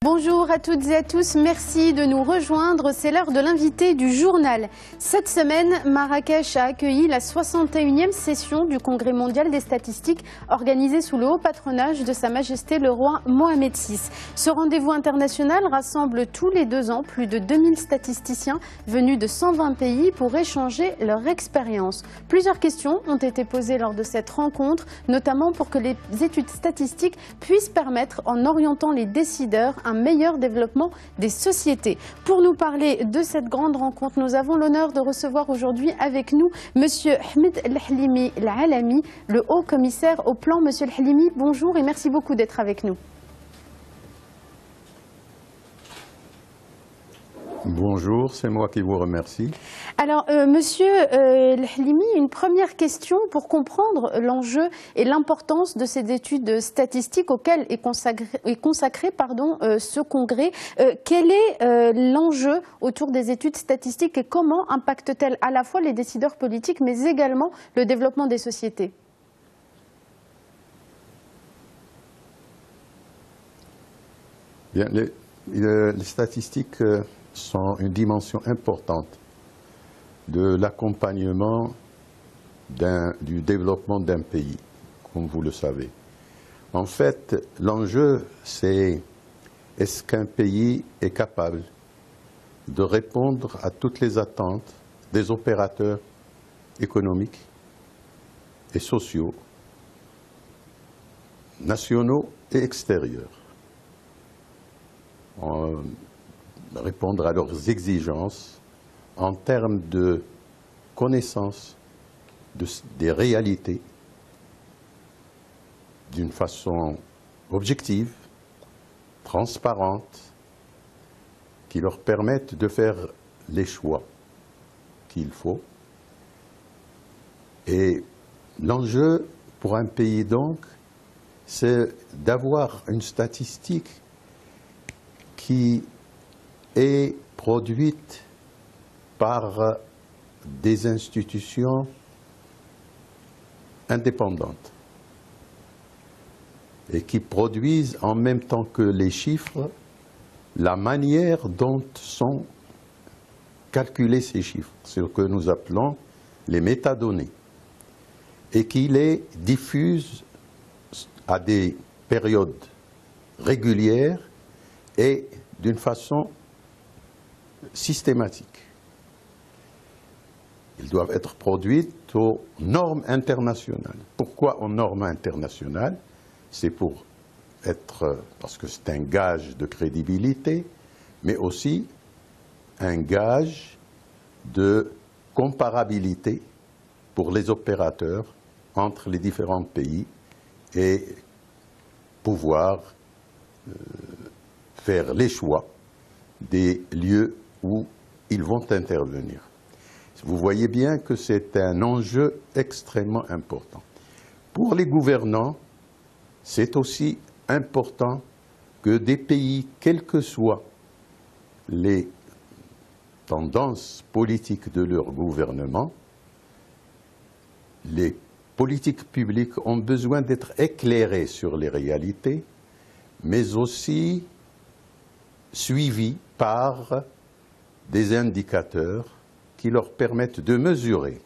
Bonjour à toutes et à tous, merci de nous rejoindre, c'est l'heure de l'invité du journal. Cette semaine, Marrakech a accueilli la 61e session du Congrès mondial des statistiques organisée sous le haut patronage de Sa Majesté le roi Mohamed VI. Ce rendez-vous international rassemble tous les 2 ans plus de 2000 statisticiens venus de 120 pays pour échanger leur expérience. Plusieurs questions ont été posées lors de cette rencontre, notamment pour que les études statistiques puissent permettre, en orientant les décideurs, un meilleur développement des sociétés. Pour nous parler de cette grande rencontre, nous avons l'honneur de recevoir aujourd'hui avec nous Monsieur Ahmed El-Halimi El-Alami, le haut commissaire au plan. Monsieur El-Halimi, bonjour et merci beaucoup d'être avec nous. Bonjour, c'est moi qui vous remercie. Alors, Monsieur El-Halimi, une première question pour comprendre l'enjeu et l'importance de ces études statistiques auxquelles est consacré ce congrès. Quel est l'enjeu autour des études statistiques et comment impacte-t-elle à la fois les décideurs politiques mais également le développement des sociétés? Bien, les statistiques sont une dimension importante de l'accompagnement du développement d'un pays, comme vous le savez. En fait, l'enjeu, c'est est-ce qu'un pays est capable de répondre à toutes les attentes des opérateurs économiques et sociaux, nationaux et extérieurs. Répondre à leurs exigences en termes de connaissance des réalités d'une façon objective, transparente, qui leur permette de faire les choix qu'il faut. Et l'enjeu pour un pays donc, c'est d'avoir une statistique qui est produite par des institutions indépendantes et qui produisent en même temps que les chiffres la manière dont sont calculés ces chiffres, ce que nous appelons les métadonnées, et qui les diffusent à des périodes régulières et d'une façon systématique. Ils doivent être produits aux normes internationales. Pourquoi aux normes internationales? C'est parce que c'est un gage de crédibilité, mais aussi un gage de comparabilité pour les opérateurs entre les différents pays et pouvoir faire les choix des lieux où ils vont intervenir. Vous voyez bien que c'est un enjeu extrêmement important. Pour les gouvernants, c'est aussi important que des pays, quelles que soient les tendances politiques de leur gouvernement, les politiques publiques ont besoin d'être éclairées sur les réalités, mais aussi suivis par des indicateurs qui leur permettent de mesurer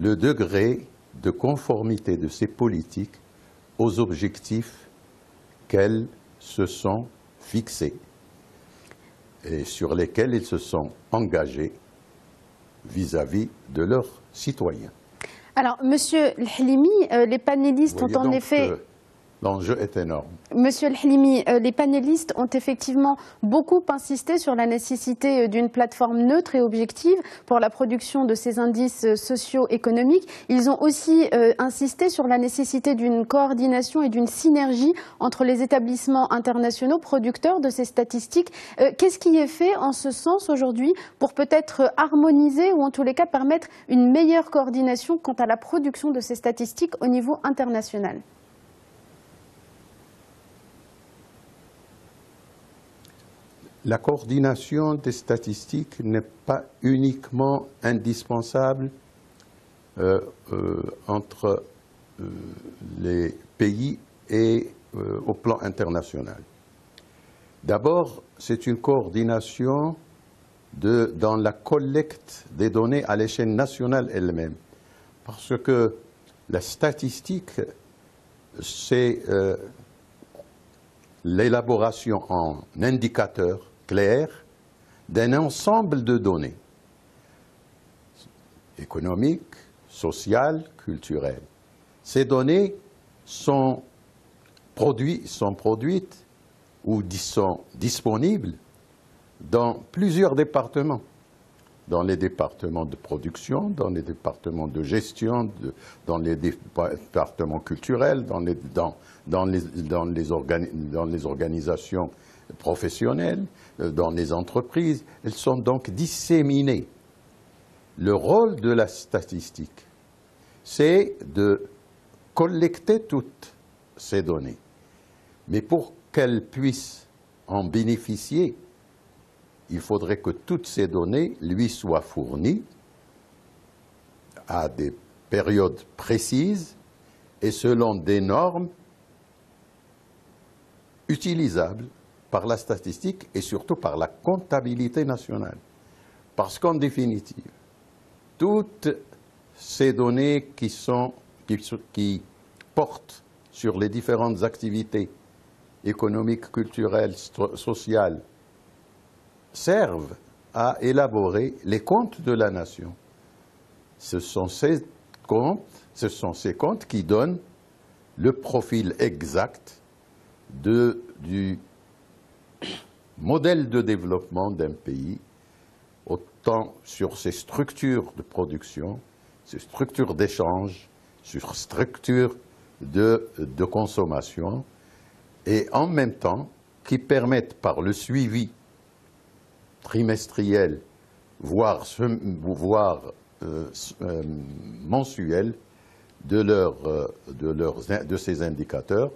le degré de conformité de ces politiques aux objectifs qu'elles se sont fixés et sur lesquels ils se sont engagés vis-à-vis de leurs citoyens. Alors, Monsieur El-Halimi, les panélistes ont en effet... L'enjeu est énorme. Monsieur El-Halimi, les panélistes ont effectivement beaucoup insisté sur la nécessité d'une plateforme neutre et objective pour la production de ces indices socio-économiques. Ils ont aussi insisté sur la nécessité d'une coordination et d'une synergie entre les établissements internationaux producteurs de ces statistiques. Qu'est-ce qui est fait en ce sens aujourd'hui pour peut-être harmoniser ou en tous les cas permettre une meilleure coordination quant à la production de ces statistiques au niveau international ? La coordination des statistiques n'est pas uniquement indispensable entre les pays et au plan international. D'abord, c'est une coordination dans la collecte des données à l'échelle nationale elle-même. Parce que la statistique, c'est l'élaboration en indicateurs clairs d'un ensemble de données économiques, sociales, culturelles. Ces données sont produites ou sont disponibles dans plusieurs départements. Dans les départements de production, dans les départements de gestion, dans les départements culturels, dans les organisations professionnelles, dans les entreprises. Elles sont donc disséminées. Le rôle de la statistique, c'est de collecter toutes ces données. Mais pour qu'elles puissent en bénéficier, il faudrait que toutes ces données lui soient fournies à des périodes précises et selon des normes utilisables par la statistique et surtout par la comptabilité nationale. Parce qu'en définitive, toutes ces données qui portent sur les différentes activités économiques, culturelles, sociales, servent à élaborer les comptes de la nation. Ce sont ces comptes qui donnent le profil exact du modèle de développement d'un pays, autant sur ses structures de production, ses structures d'échange, sur structures de consommation, et en même temps qui permettent par le suivi trimestriel, voire mensuel de ces indicateurs,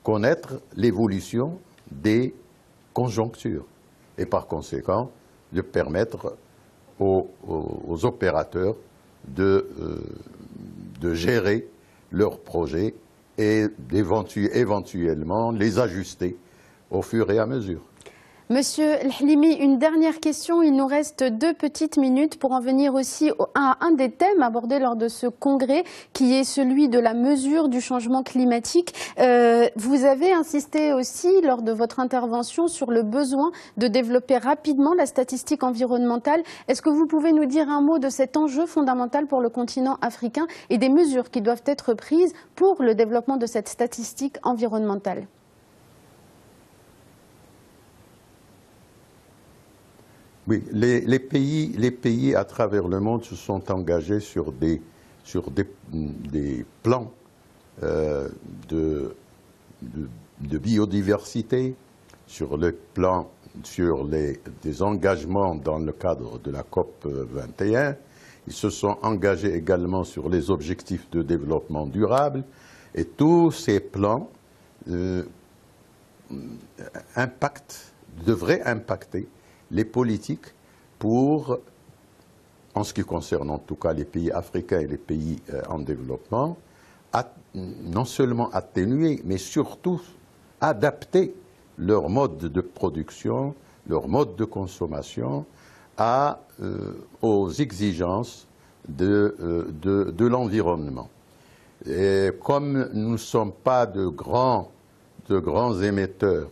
connaître l'évolution des conjonctures et par conséquent de permettre aux opérateurs de gérer leurs projets et éventuellement les ajuster au fur et à mesure. Monsieur El-Halimi, une dernière question. Il nous reste 2 petites minutes pour en venir aussi à un des thèmes abordés lors de ce congrès, qui est celui de la mesure du changement climatique. Vous avez insisté aussi lors de votre intervention sur le besoin de développer rapidement la statistique environnementale. Est-ce que vous pouvez nous dire un mot de cet enjeu fondamental pour le continent africain et des mesures qui doivent être prises pour le développement de cette statistique environnementale ? Oui, les pays à travers le monde se sont engagés sur des plans de biodiversité, sur des engagements dans le cadre de la COP 21. Ils se sont engagés également sur les objectifs de développement durable. Et tous ces plans devraient impacter les politiques pour, en ce qui concerne en tout cas les pays africains et les pays en développement, non seulement atténuer, mais surtout adapter leur mode de production, leur mode de consommation aux exigences de l'environnement. Et comme nous ne sommes pas de grands émetteurs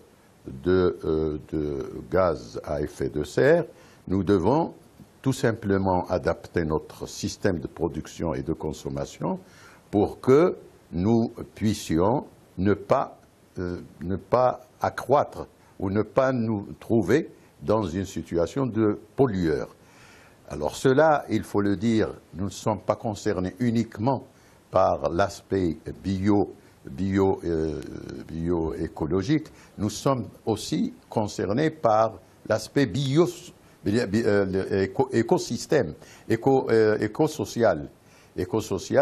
de gaz à effet de serre, nous devons tout simplement adapter notre système de production et de consommation pour que nous puissions ne pas accroître ou ne pas nous trouver dans une situation de pollueur. Alors cela, il faut le dire, nous ne sommes pas concernés uniquement par l'aspect bioécologique, nous sommes aussi concernés par l'aspect écosystème, écosocial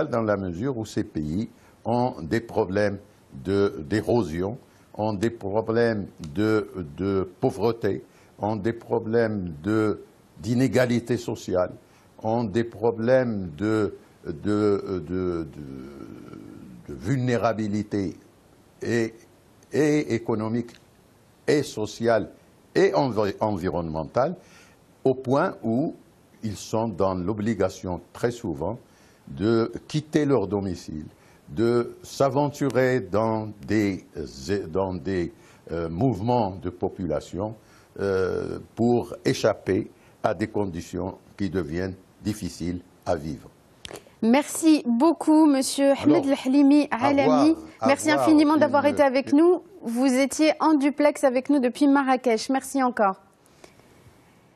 dans la mesure où ces pays ont des problèmes d'érosion, ont des problèmes de pauvreté, ont des problèmes d'inégalité sociale, ont des problèmes de vulnérabilité et économique et sociale et environnementale, au point où ils sont dans l'obligation très souvent de quitter leur domicile, de s'aventurer dans des mouvements de population pour échapper à des conditions qui deviennent difficiles à vivre. Merci beaucoup, Monsieur Ahmed El-Halimi Alami. Merci infiniment d'avoir été avec nous. Vous étiez en duplex avec nous depuis Marrakech. Merci encore.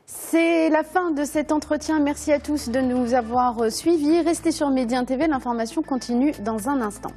C'est la fin de cet entretien. Merci à tous de nous avoir suivis. Restez sur Médien TV, l'information continue dans un instant.